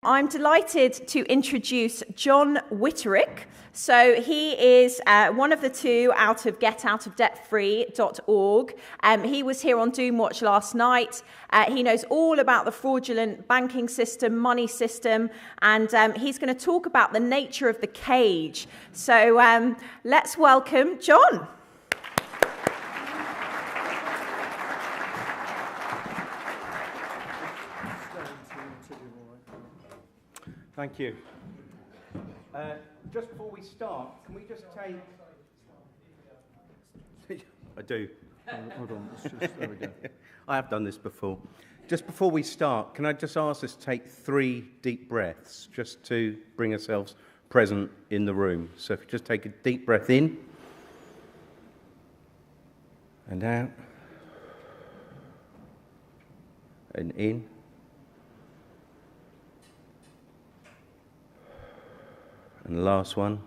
I'm delighted to introduce John Witterick. So he is one of the two out of getoutofdebtfree.org. He was here on Doom Watch last night. He knows all about the fraudulent banking system, money system, and he's going to talk about the nature of the cage. So let's welcome John. Thank you. Just before we start, can we just take... I do. Hold on, there we go. I have done this before. Just before we start, can I just ask us to take 3 deep breaths, just to bring ourselves present in the room. So if you just take a deep breath in, and out, and in, and the last one.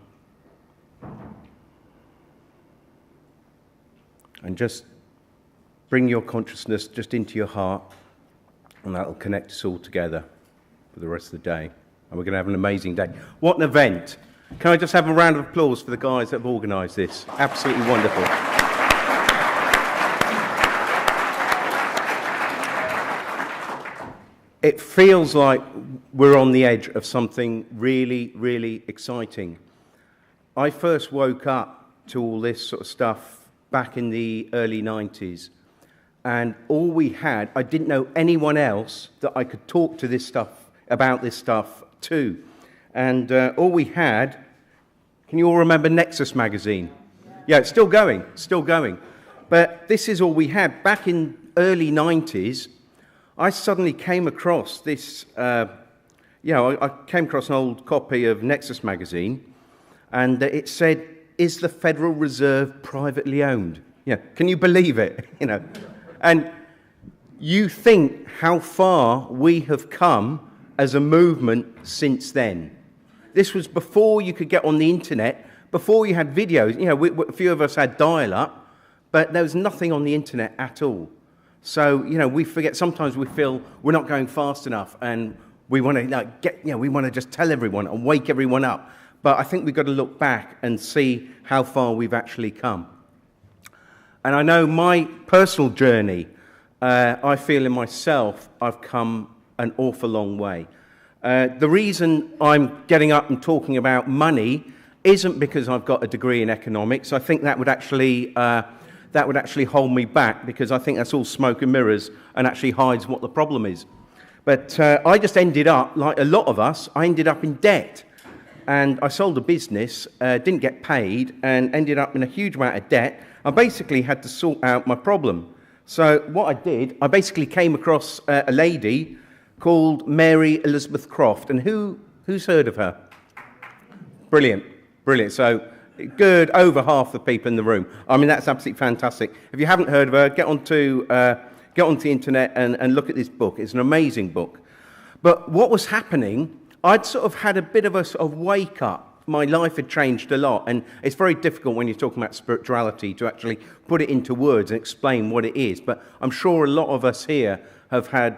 And just bring your consciousness just into your heart, and that will connect us all together for the rest of the day. And we're going to have an amazing day. What an event. Can I just have a round of applause for the guys that have organised this? Absolutely wonderful. It feels like we're on the edge of something really, really exciting. I first woke up to all this sort of stuff back in the early 90s, and all we had, I didn't know anyone else that I could talk to this stuff, about this stuff to. And all we had, can you all remember Nexus magazine? Yeah, it's still going. But this is all we had. Back in early 90s, I suddenly came across this, I came across an old copy of Nexus magazine, and it said, "Is the Federal Reserve privately owned?" Yeah, can you believe it? And you think how far we have come as a movement since then. This was before you could get on the internet, before you had videos. A few of us had dial-up, but there was nothing on the internet at all. So, we forget, sometimes we feel we're not going fast enough, and we want to we want to just tell everyone and wake everyone up. But I think we've got to look back and see how far we've actually come. And I know my personal journey, I feel in myself, I've come an awful long way. The reason I'm getting up and talking about money isn't because I've got a degree in economics. I think that would actually hold me back, because I think that's all smoke and mirrors and actually hides what the problem is. But I just ended up, like a lot of us, I ended up in debt. And I sold a business, didn't get paid, and ended up in a huge amount of debt. I basically had to sort out my problem. So what I did, I basically came across a lady called Mary Elizabeth Croft. And who's heard of her? Brilliant. So good, over half the people in the room. I mean, that's absolutely fantastic. If you haven't heard of her, get onto the internet and look at this book. It's an amazing book. But what was happening, I'd sort of had a bit of a sort of wake up. My life had changed a lot, and it's very difficult when you're talking about spirituality to actually put it into words and explain what it is. But I'm sure a lot of us here have had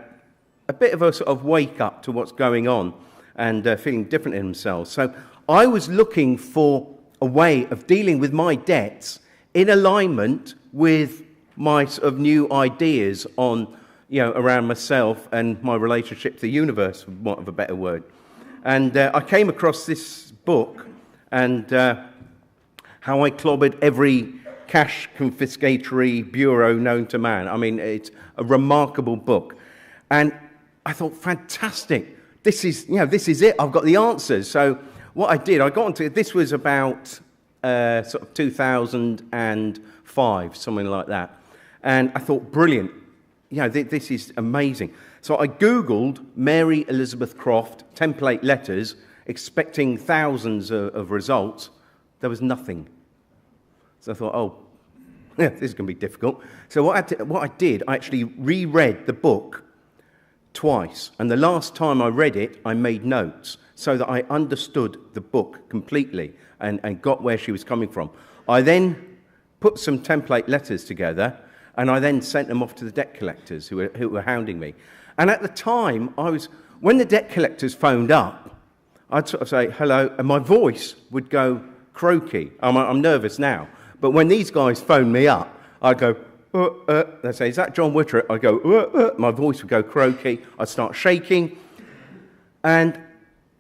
a bit of a sort of wake up to what's going on and feeling different in themselves. So I was looking for a way of dealing with my debts in alignment with my sort of new ideas on, around myself and my relationship to the universe, for want of a better word. And I came across this book, and how I clobbered every cash confiscatory bureau known to man. I mean, it's a remarkable book. And I thought, fantastic, this is it, I've got the answers. So what I did, I got into, this was about sort of 2005, something like that. And I thought, brilliant, this is amazing. So I Googled Mary Elizabeth Croft template letters, expecting thousands of results. There was nothing. So I thought, this is going to be difficult. So what I did, I actually reread the book twice. And the last time I read it, I made notes so that I understood the book completely and got where she was coming from. I then put some template letters together, and I then sent them off to the debt collectors who were hounding me. And at the time, I was when the debt collectors phoned up, I'd sort of say, hello, and my voice would go croaky. I'm nervous now. But when these guys phoned me up, I'd go, they'd say, is that John Witterick? I'd go, my voice would go croaky. I'd start shaking. And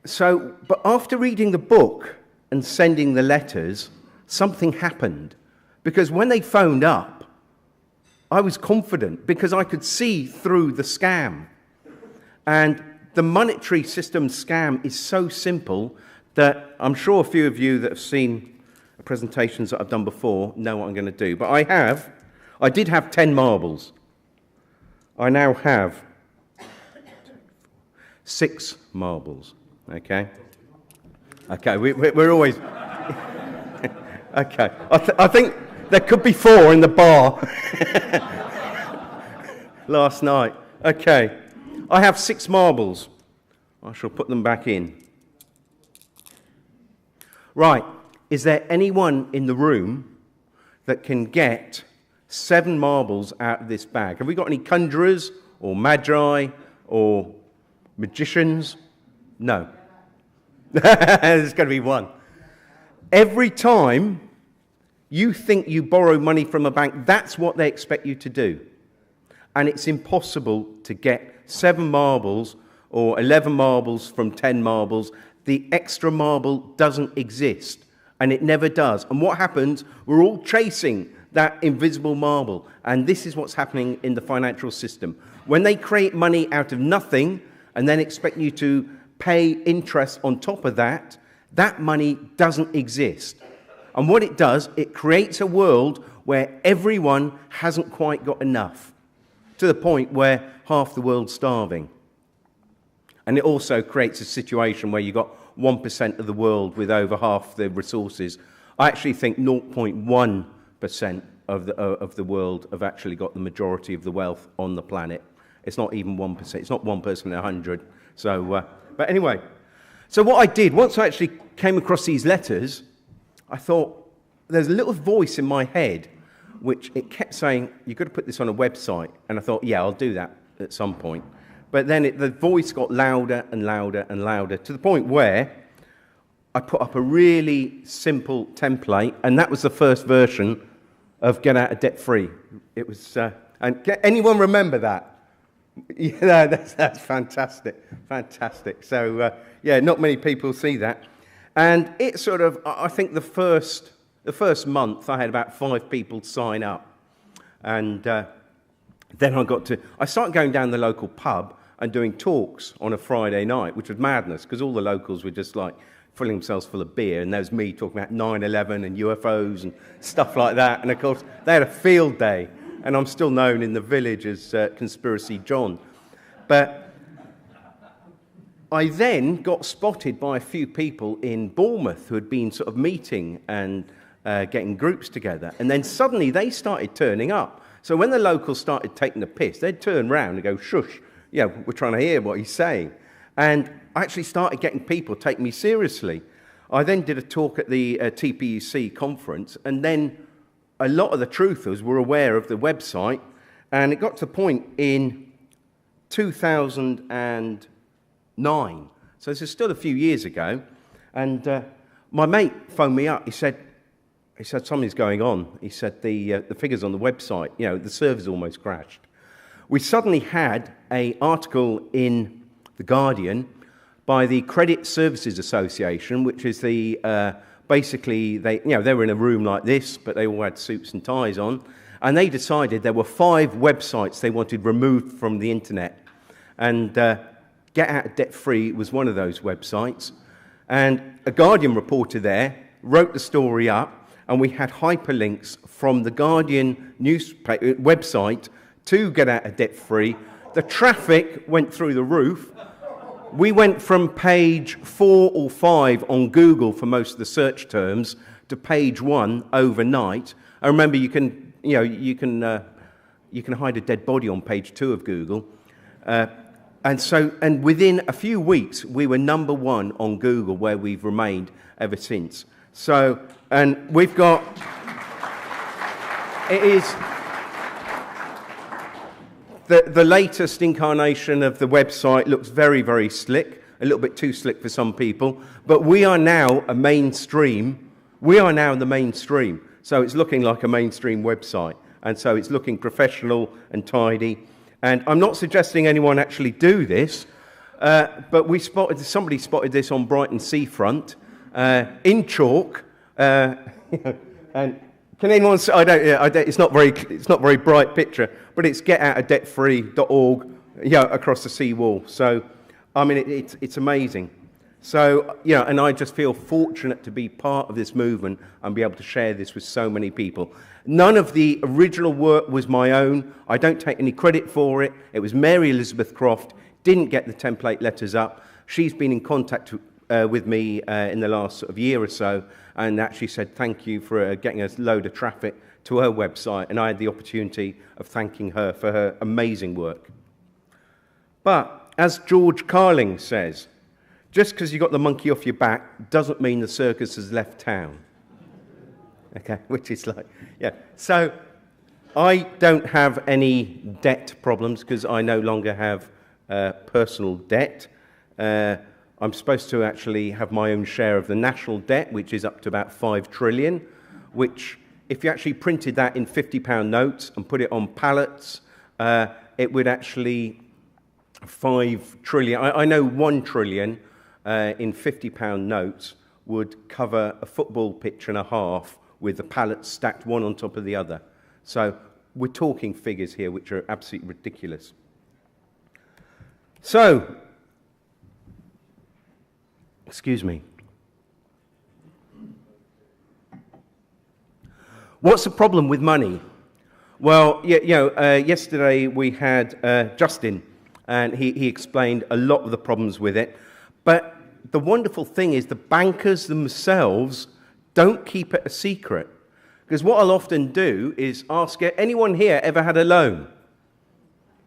so, but after reading the book and sending the letters, something happened. Because when they phoned up, I was confident because I could see through the scam. And the monetary system scam is so simple that I'm sure a few of you that have seen presentations that I've done before know what I'm going to do. But I did have 10 marbles. I now have 6 marbles. Okay? Okay, we're always... Okay, I think there could be 4 in the bar last night. Okay, I have 6 marbles. I shall put them back in. Right, is there anyone in the room that can get 7 marbles out of this bag? Have we got any conjurers or magi or magicians? No. There's going to be one. Every time you think you borrow money from a bank, that's what they expect you to do. And it's impossible to get 7 marbles or 11 marbles from 10 marbles. The extra marble doesn't exist, and it never does. And what happens, we're all chasing that invisible marble. And this is what's happening in the financial system. When they create money out of nothing and then expect you to pay interest on top of that, that money doesn't exist. And what it does, it creates a world where everyone hasn't quite got enough, to the point where half the world's starving. And it also creates a situation where you've got 1% of the world with over half the resources. I actually think 0.1% of the world have actually got the majority of the wealth on the planet. It's not even 1%. It's not 1 person in 100. So, but anyway, so what I did, once I actually came across these letters, I thought, there's a little voice in my head which it kept saying, you've got to put this on a website. And I thought, yeah, I'll do that at some point. But then the voice got louder and louder and louder, to the point where I put up a really simple template, and that was the first version of Get Out of Debt Free. It was, anyone remember that? Yeah, that's fantastic, fantastic. So, yeah, not many people see that. And it sort of, I think the first month I had about 5 people sign up. And then I started going down the local pub and doing talks on a Friday night, which was madness, because all the locals were just like filling themselves full of beer, and there was me talking about 9/11 and UFOs and stuff like that. And of course, they had a field day, and I'm still known in the village as Conspiracy John. But I then got spotted by a few people in Bournemouth who had been sort of meeting and getting groups together, and then suddenly they started turning up. So when the locals started taking the piss, they'd turn round and go, shush, yeah, we're trying to hear what he's saying. And I actually started getting people take me seriously. I then did a talk at the TPUC conference, and then a lot of the truthers were aware of the website, and it got to the point in 2009. So this is still a few years ago, and my mate phoned me up. He said, something's going on. He said, the figures on the website, the server's almost crashed. We suddenly had an article in The Guardian by the Credit Services Association, which is basically, they were in a room like this, but they all had suits and ties on, and they decided there were 5 websites they wanted removed from the internet. And Get Out of Debt Free was one of those websites. And a Guardian reporter there wrote the story up, and we had hyperlinks from the Guardian newspaper website to Get Out of Debt Free. The traffic went through the roof. We went from page 4 or 5 on Google for most of the search terms to page 1 overnight. I remember you can hide a dead body on page 2 of Google. And within a few weeks, we were number 1 on Google, where we've remained ever since. So, and we've got, it is, The latest incarnation of the website looks very, very slick, a little bit too slick for some people, but we are now a mainstream. We are now the mainstream. So it's looking like a mainstream website. And so it's looking professional and tidy. And I'm not suggesting anyone actually do this, but somebody spotted this on Brighton seafront in chalk. And can anyone say, it's not very bright picture, but it's getoutofdebtfree.org, across the seawall. So, I mean, it's amazing. So, and I just feel fortunate to be part of this movement and be able to share this with so many people. None of the original work was my own. I don't take any credit for it. It was Mary Elizabeth Croft, didn't get the template letters up. She's been in contact with me in the last sort of year or so, and actually said thank you for getting a load of traffic to her website, and I had the opportunity of thanking her for her amazing work. But, as George Carling says, just because you got the monkey off your back doesn't mean the circus has left town. Okay, which is like, yeah. So, I don't have any debt problems because I no longer have personal debt. I'm supposed to actually have my own share of the national debt, which is up to about 5 trillion, which, if you actually printed that in £50 notes and put it on pallets, it would actually 5 trillion. I know 1 trillion in £50 notes would cover a football pitch and a half with the pallets stacked one on top of the other. So we're talking figures here which are absolutely ridiculous. So, excuse me. What's the problem with money? Well, yesterday we had Justin, and he explained a lot of the problems with it. But the wonderful thing is the bankers themselves don't keep it a secret. Because what I'll often do is ask, anyone here ever had a loan?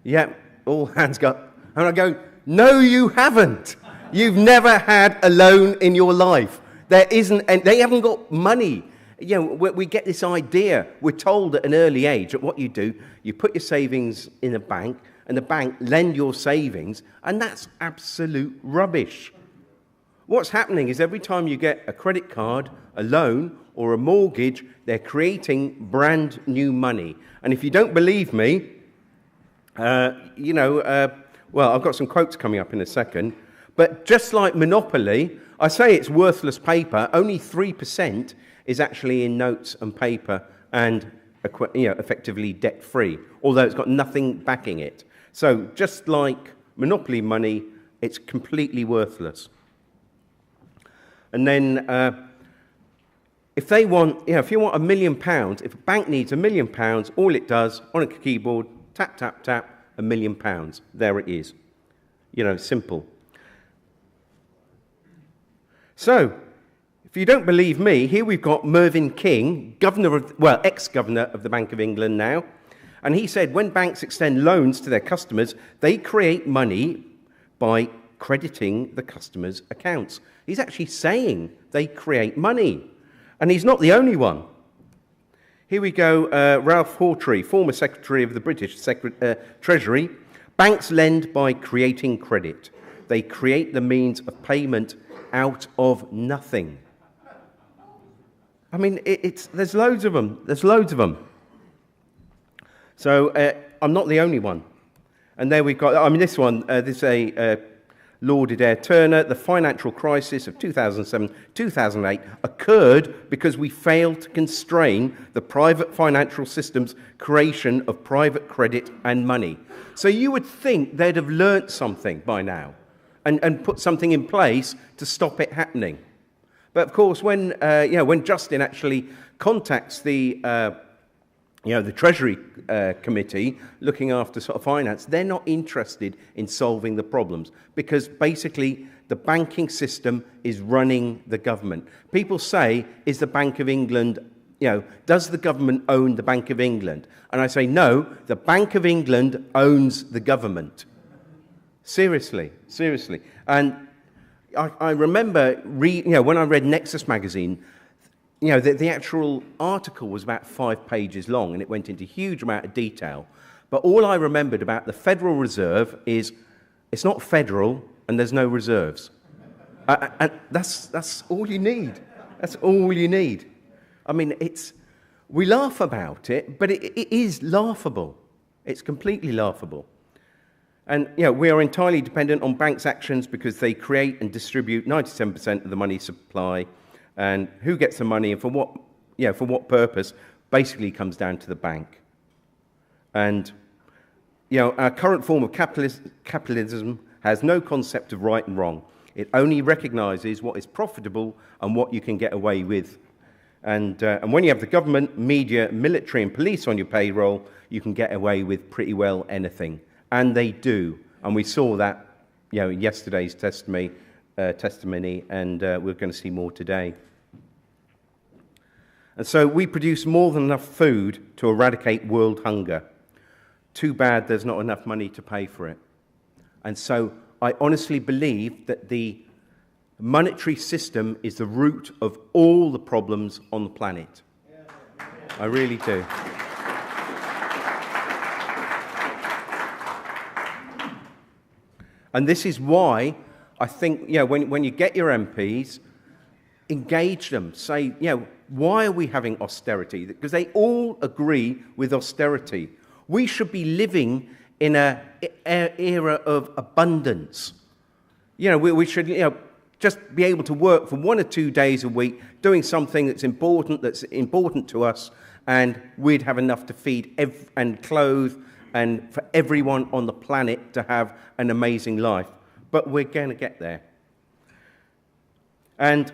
Yeah, all hands go. And I go, no, you haven't. You've never had a loan in your life. There isn't, and they haven't got money. We get this idea. We're told at an early age that what you do, you put your savings in a bank, and the bank lend your savings, and that's absolute rubbish. What's happening is every time you get a credit card, a loan, or a mortgage, they're creating brand new money. And if you don't believe me, well, I've got some quotes coming up in a second, but just like Monopoly, I say it's worthless paper, only 3% is actually in notes and paper and effectively debt-free, although it's got nothing backing it. So just like Monopoly money, it's completely worthless. And then if you want £1 million, if a bank needs £1 million, all it does on a keyboard, tap, tap, tap, £1 million. There it is. Simple. So, if you don't believe me, here we've got Mervyn King, ex-governor of the Bank of England now, and he said when banks extend loans to their customers, they create money by crediting the customers' accounts. He's actually saying they create money, and he's not the only one. Here we go, Ralph Hawtrey, former Secretary of the British Treasury. Banks lend by creating credit. They create the means of payment out of nothing. I mean, there's loads of them. There's loads of them. So I'm not the only one. And there we've got, this one, this is a Lord Adair Turner. The financial crisis of 2007-2008 occurred because we failed to constrain the private financial system's creation of private credit and money. So you would think they'd have learnt something by now and put something in place to stop it happening. But of course, when Justin actually contacts the Treasury Committee looking after sort of finance, they're not interested in solving the problems because basically the banking system is running the government. People say, is the Bank of England, does the government own the Bank of England? And I say, no, the Bank of England owns the government. Seriously. And I remember, when I read Nexus magazine, the actual article was about 5 pages long, and it went into a huge amount of detail. But all I remembered about the Federal Reserve is it's not federal and there's no reserves. And that's all you need. That's all you need. I mean, we laugh about it, but it is laughable. It's completely laughable. And, we are entirely dependent on banks' actions because they create and distribute 97% of the money supply. And who gets the money and for what purpose basically comes down to the bank. And, our current form of capitalism has no concept of right and wrong. It only recognizes what is profitable and what you can get away with. And when you have the government, media, military and police on your payroll, you can get away with pretty well anything. And they do. And we saw that, in yesterday's testimony, and we're going to see more today. And so we produce more than enough food to eradicate world hunger. Too bad there's not enough money to pay for it. And so I honestly believe that the monetary system is the root of all the problems on the planet. I really do. And this is why I think, when you get your MPs, engage them. Say, why are we having austerity? Because they all agree with austerity. We should be living in an era of abundance. We should, just be able to work for 1 or 2 days a week, doing something that's important to us, and we'd have enough to feed and clothe and for everyone on the planet to have an amazing life. But we're going to get there. And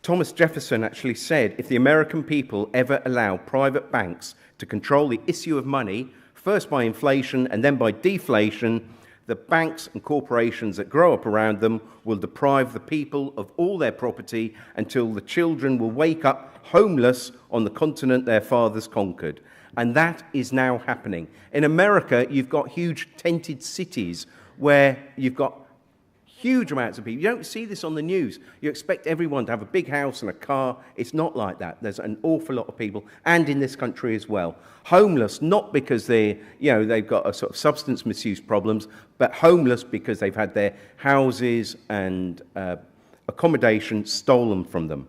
Thomas Jefferson actually said, if the American people ever allow private banks to control the issue of money, first by inflation and then by deflation, the banks and corporations that grow up around them will deprive the people of all their property until the children will wake up homeless on the continent their fathers conquered. And that is now happening. In America, you've got huge tented cities where you've got huge amounts of people. You don't see this on the news. You expect everyone to have a big house and a car. It's not like that. There's an awful lot of people, and in this country as well. Homeless, not because they've got a sort of substance misuse problems, but homeless because they've had their houses and accommodation stolen from them.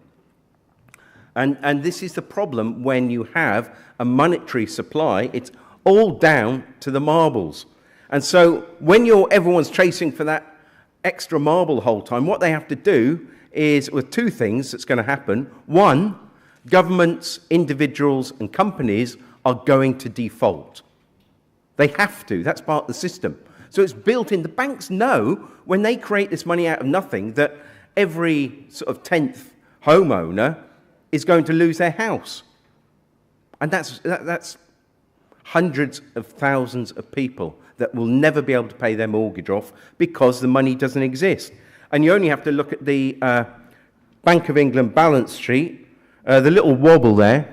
And this is the problem when you have a monetary supply. It's all down to the marbles. And so when everyone's chasing for that extra marble the whole time, what they have to do is, with two things that's going to happen. One, governments, individuals and companies are going to default. They have to. That's part of the system. So it's built in. The banks know when they create this money out of nothing that every sort of 10th homeowner is going to lose their house. And that's hundreds of thousands of people that will never be able to pay their mortgage off because the money doesn't exist. And you only have to look at the Bank of England balance sheet. The little wobble there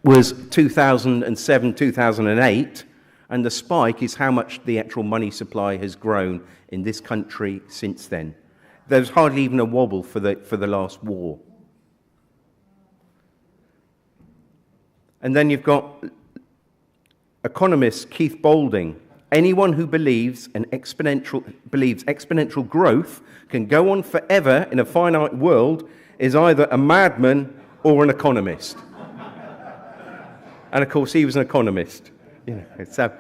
was 2007, 2008, and the spike is how much the actual money supply has grown in this country since then. There's hardly even a wobble for the last war. And then you've got economist Keith Boulding. Anyone who believes exponential growth can go on forever in a finite world is either a madman or an economist. And of course, he was an economist. So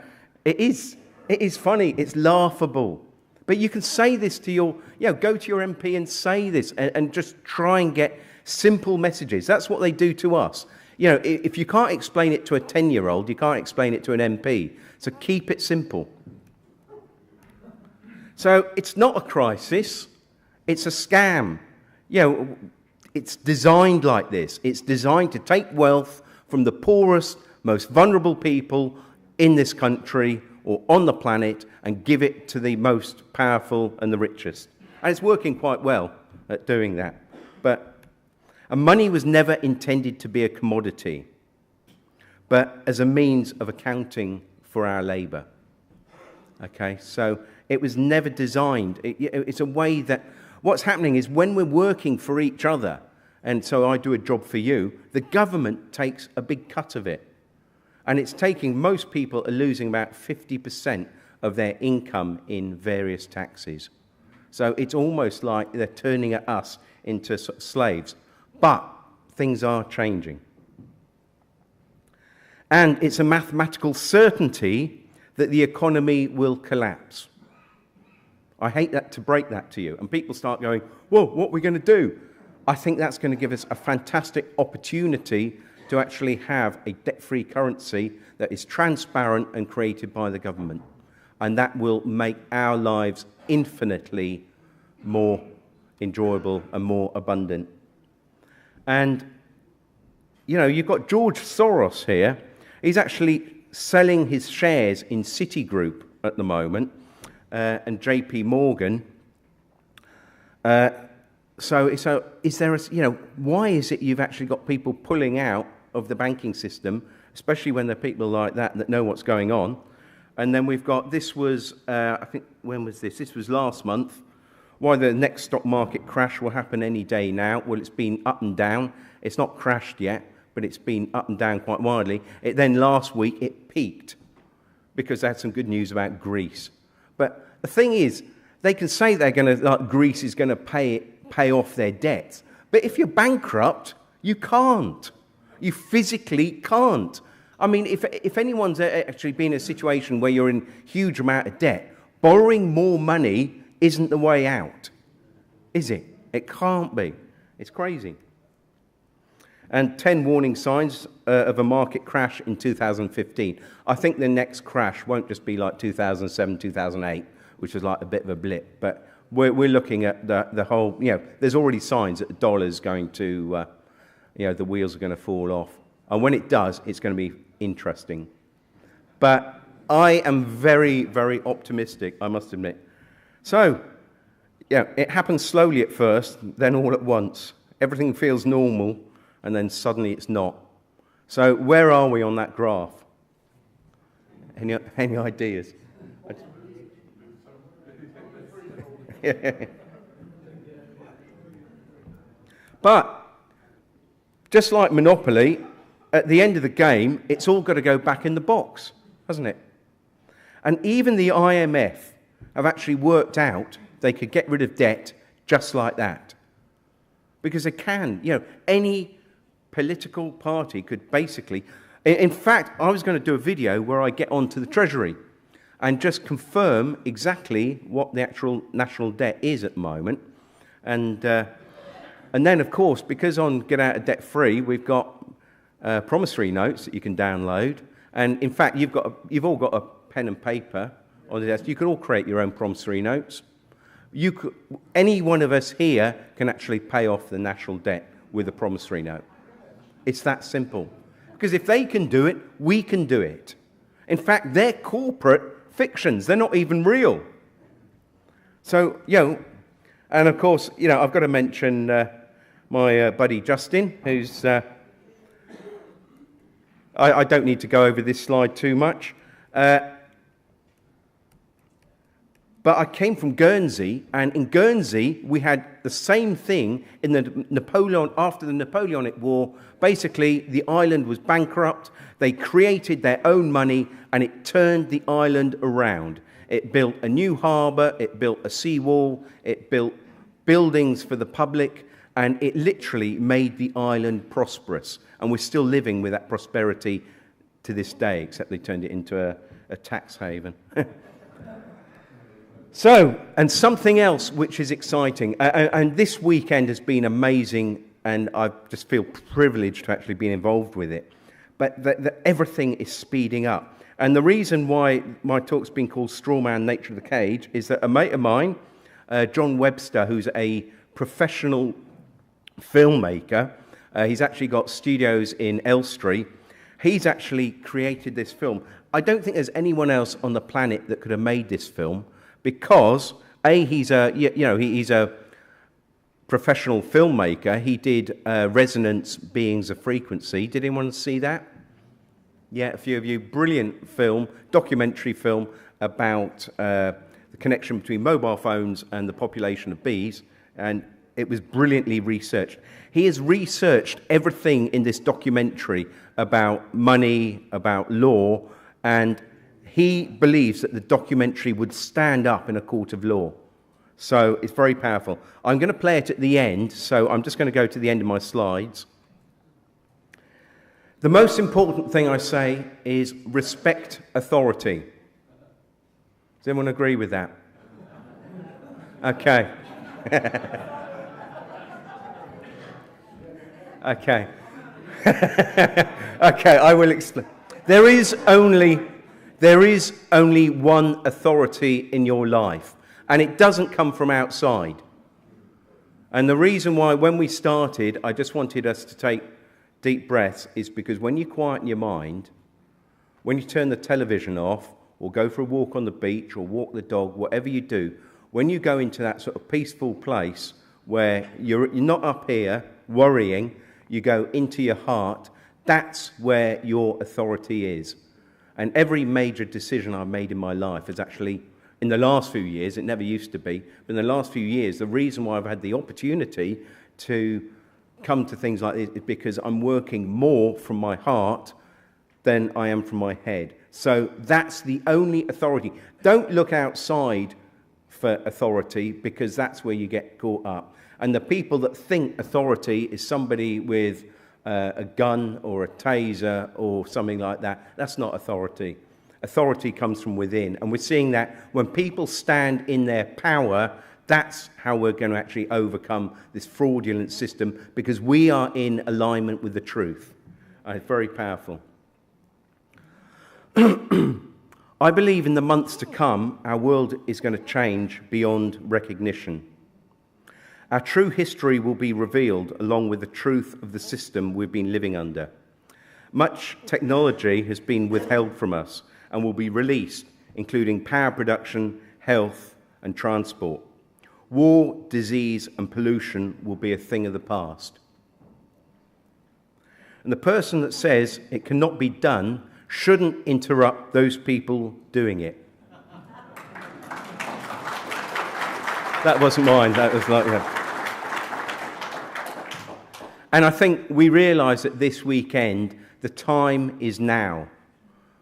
it is funny. It's laughable. But you can say this to go to your MP and say this and just try and get simple messages. That's what they do to us. If you can't explain it to a 10-year-old, you can't explain it to an MP. So keep it simple. So it's not a crisis. It's a scam. It's designed like this. It's designed to take wealth from the poorest, most vulnerable people in this country or on the planet and give it to the most powerful and the richest. And it's working quite well at doing that. And money was never intended to be a commodity, but as a means of accounting for our labour. Okay, so it was never designed. It's a way that what's happening is when we're working for each other, and so I do a job for you, the government takes a big cut of it. And it's taking, most people are losing about 50% of their income in various taxes. So it's almost like they're turning us into sort of slaves. But things are changing. And it's a mathematical certainty that the economy will collapse. I hate that to break that to you. And people start going, whoa, what are we going to do? I think that's going to give us a fantastic opportunity to actually have a debt-free currency that is transparent and created by the government. And that will make our lives infinitely more enjoyable and more abundant. And, you know, you've got George Soros here. He's actually selling his shares in Citigroup at the moment, and JP Morgan. So is there why is it you've actually got people pulling out of the banking system, especially when there are people like that know what's going on? And then we've got, this was, I think, when was this? This was last month. Why the next stock market crash will happen any day now. Well, it's been up and down. It's not crashed yet, but it's been up and down quite widely. Then last week, it peaked because they had some good news about Greece. But the thing is, they can say they're going to, like, Greece is going to pay off their debts. But if you're bankrupt, you can't. You physically can't. I mean, if anyone's actually been in a situation where you're in a huge amount of debt, borrowing more money isn't the way out, is it? It can't be. It's crazy. And 10 warning signs of a market crash in 2015. I think the next crash won't just be like 2007, 2008, which was like a bit of a blip. But we're looking at the whole, there's already signs that the dollar's going to, the wheels are going to fall off. And when it does, it's going to be interesting. But I am very, very optimistic, I must admit. So, it happens slowly at first, then all at once. Everything feels normal, and then suddenly it's not. So where are we on that graph? Any ideas? But just like Monopoly, at the end of the game, it's all got to go back in the box, hasn't it? And even the IMF have actually worked out they could get rid of debt just like that. Because they can. Any political party could basically... In fact, I was going to do a video where I get onto the Treasury and just confirm exactly what the actual national debt is at the moment. And then, of course, because on Get Out of Debt Free, we've got promissory notes that you can download. And in fact, you've all got a pen and paper on the desk. You can all create your own promissory notes. Any one of us here can actually pay off the national debt with a promissory note. It's that simple. Because if they can do it, we can do it. In fact, they're corporate fictions. They're not even real. So, and of course, I've got to mention my buddy Justin, who's... I don't need to go over this slide too much. But I came from Guernsey, and in Guernsey, we had the same thing in after the Napoleonic War. Basically, the island was bankrupt. They created their own money, and it turned the island around. It built a new harbour, it built a seawall, it built buildings for the public, and it literally made the island prosperous. And we're still living with that prosperity to this day, except they turned it into a tax haven. So, and something else which is exciting, and this weekend has been amazing, and I just feel privileged to actually be involved with it, but everything is speeding up. And the reason why my talk's been called Strawman Nature of the Cage is that a mate of mine, John Webster, who's a professional filmmaker, he's actually got studios in Elstree, he's actually created this film. I don't think there's anyone else on the planet that could have made this film, because he's a professional filmmaker. He did Resonance Beings of Frequency. Did anyone see that? Yeah, a few of you. Brilliant film, documentary film about the connection between mobile phones and the population of bees. And it was brilliantly researched. He has researched everything in this documentary about money, about law, and he believes that the documentary would stand up in a court of law. So it's very powerful. I'm going to play it at the end, so I'm just going to go to the end of my slides. The most important thing I say is respect authority. Does anyone agree with that? Okay. Okay. Okay, I will explain. There is only one authority in your life, and it doesn't come from outside. And the reason why, when we started, I just wanted us to take deep breaths is because when you quieten your mind, when you turn the television off, or go for a walk on the beach, or walk the dog, whatever you do, when you go into that sort of peaceful place where you're not up here worrying, you go into your heart, that's where your authority is. And every major decision I've made in my life is actually, in the last few years, it never used to be, but in the last few years, the reason why I've had the opportunity to come to things like this is because I'm working more from my heart than I am from my head. So that's the only authority. Don't look outside for authority, because that's where you get caught up. And the people that think authority is somebody with a gun or a taser or something like that, that's not authority. Authority comes from within. And we're seeing that when people stand in their power, that's how we're going to actually overcome this fraudulent system, because we are in alignment with the truth. It's very powerful. I believe in the months to come, our world is going to change beyond recognition. Our true history will be revealed along with the truth of the system we've been living under. Much technology has been withheld from us and will be released, including power production, health, and transport. War, disease, and pollution will be a thing of the past. And the person that says it cannot be done shouldn't interrupt those people doing it. That wasn't mine, that was like, yeah. And I think we realise that this weekend, the time is now.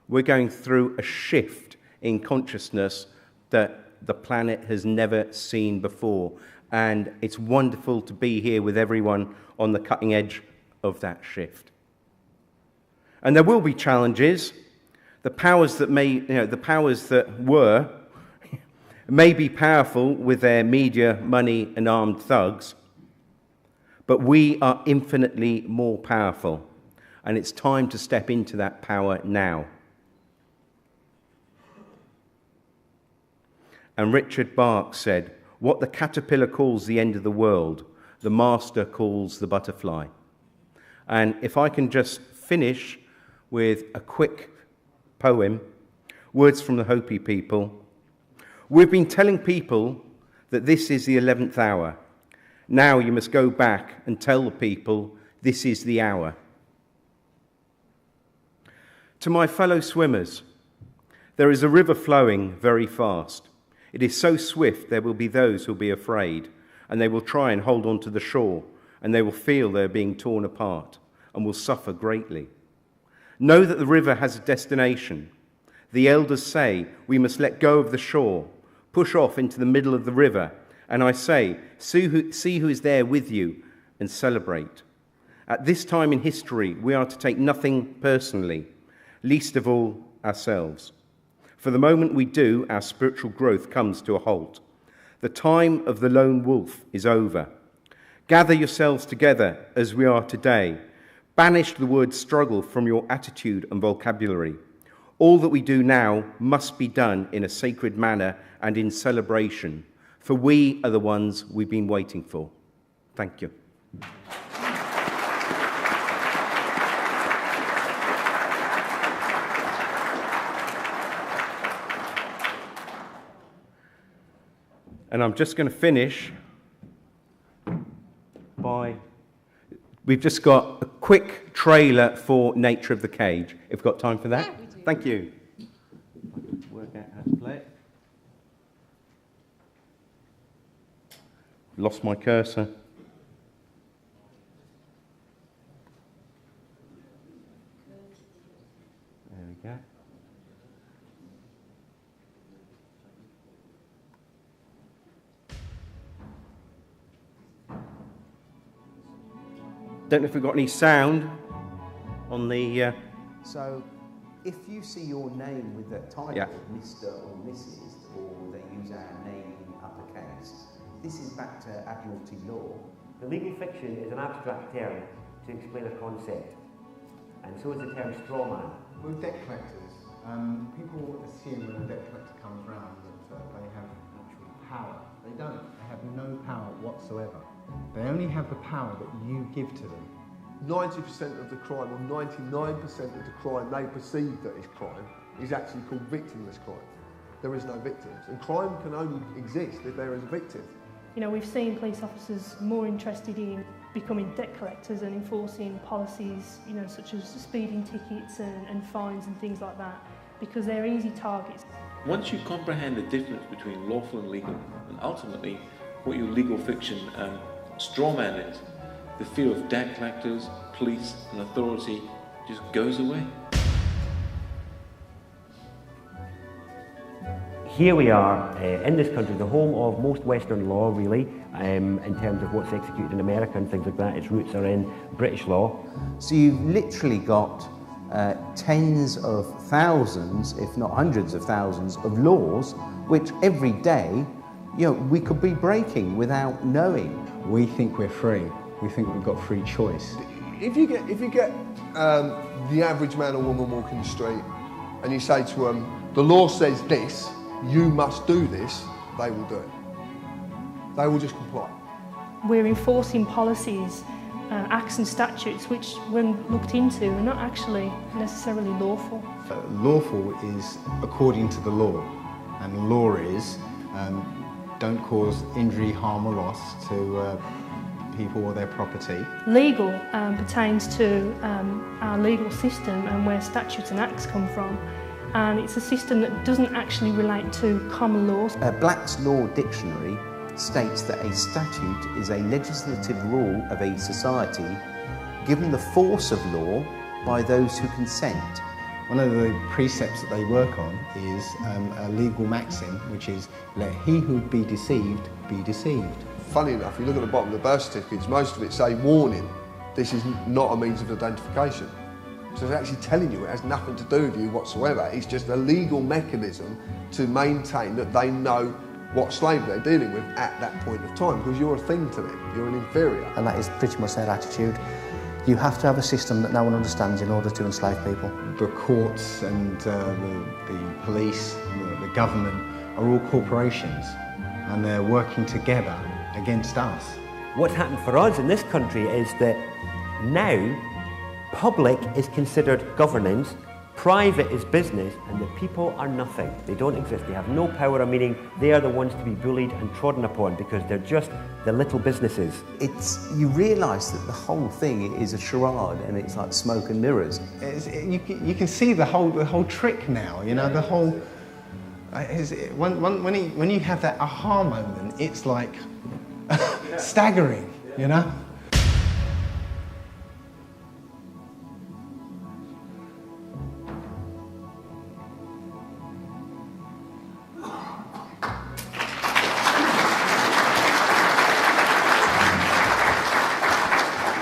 We're going through a shift in consciousness that the planet has never seen before. And it's wonderful to be here with everyone on the cutting edge of that shift. And there will be challenges. The powers that were may be powerful with their media, money, and armed thugs, but we are infinitely more powerful, and it's time to step into that power now. And Richard Bach said, "What the caterpillar calls the end of the world, the master calls the butterfly." And if I can just finish with a quick poem, words from the Hopi people. We've been telling people that this is the 11th hour. Now you must go back and tell the people this is the hour. To my fellow swimmers, there is a river flowing very fast. It is so swift there will be those who will be afraid, and they will try and hold on to the shore, and they will feel they're being torn apart and will suffer greatly. Know that the river has a destination. The elders say we must let go of the shore, push off into the middle of the river, and I say, see who is there with you and celebrate. At this time in history, we are to take nothing personally, least of all ourselves. For the moment we do, our spiritual growth comes to a halt. The time of the lone wolf is over. Gather yourselves together as we are today. Banish the word struggle from your attitude and vocabulary. All that we do now must be done in a sacred manner and in celebration, for we are the ones we've been waiting for. Thank you. And I'm just going to finish by, we've just got a quick trailer for Nature of the Cage. If we've got time for that? Yeah, we do. Thank you. Work out how to play it. lost my cursor. There we go. Don't know if we've got any sound on the... So, if you see your name with a title, Yeah. Mr. or Mrs., or they use our name in uppercase, this is back to Admiralty law. The legal fiction is an abstract term to explain a concept, and so is the term straw man. With debt collectors, people assume when a debt collector comes round that they have actual power. They don't. They have no power whatsoever. They only have the power that you give to them. 90% of the crime, or 99% of the crime they perceive that is crime, is actually called victimless crime. There is no victims, and crime can only exist if there is a victim. You know, we've seen police officers more interested in becoming debt collectors and enforcing policies, you know, such as speeding tickets and fines and things like that, because they're easy targets. Once you comprehend the difference between lawful and legal, and ultimately what your legal fiction straw man is, the fear of debt collectors, police and authority just goes away. Here we are in this country, the home of most Western law, really, in terms of what's executed in America and things like that. Its roots are in British law. So you've literally got tens of thousands, if not hundreds of thousands, of laws which every day, you know, we could be breaking without knowing. We think we're free. We think we've got free choice. If you get the average man or woman walking the street, and you say to them, the law says this, you must do this, they will do it. They will just comply. We're enforcing policies, acts and statutes which, when looked into, are not actually necessarily lawful. Lawful is according to the law, and law is don't cause injury, harm or loss to people or their property. Legal pertains to our legal system and where statutes and acts come from. And it's a system that doesn't actually relate to common laws. Black's Law Dictionary states that a statute is a legislative rule of a society given the force of law by those who consent. One of the precepts that they work on is a legal maxim, which is, let he who be deceived be deceived. Funny enough, you look at the bottom of the birth certificates, most of it say warning, this is not a means of identification. So it's actually telling you it has nothing to do with you whatsoever. It's just a legal mechanism to maintain that they know what slave they're dealing with at that point of time, because you're a thing to them, you're an inferior. And that is pretty much their attitude. You have to have a system that no one understands in order to enslave people. The courts and the police, the government are all corporations, and they're working together against us. What's happened for us in this country is that now public is considered governance, private is business, and the people are nothing. They don't exist. They have no power or meaning. They are the ones to be bullied and trodden upon because they're just the little businesses. You realise that the whole thing is a charade, and it's like smoke and mirrors. You can see the whole trick now. You know, the whole. When you have that aha moment, it's like staggering. You know.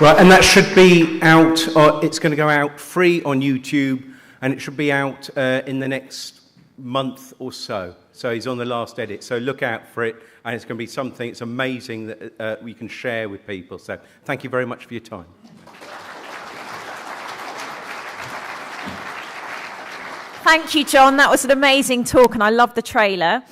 Right, and that should be out, it's going to go out free on YouTube, and it should be out in the next month or so. So he's on the last edit, so look out for it, and it's going to be something, it's amazing that we can share with people. So thank you very much for your time. Thank you, John. That was an amazing talk, and I love the trailer.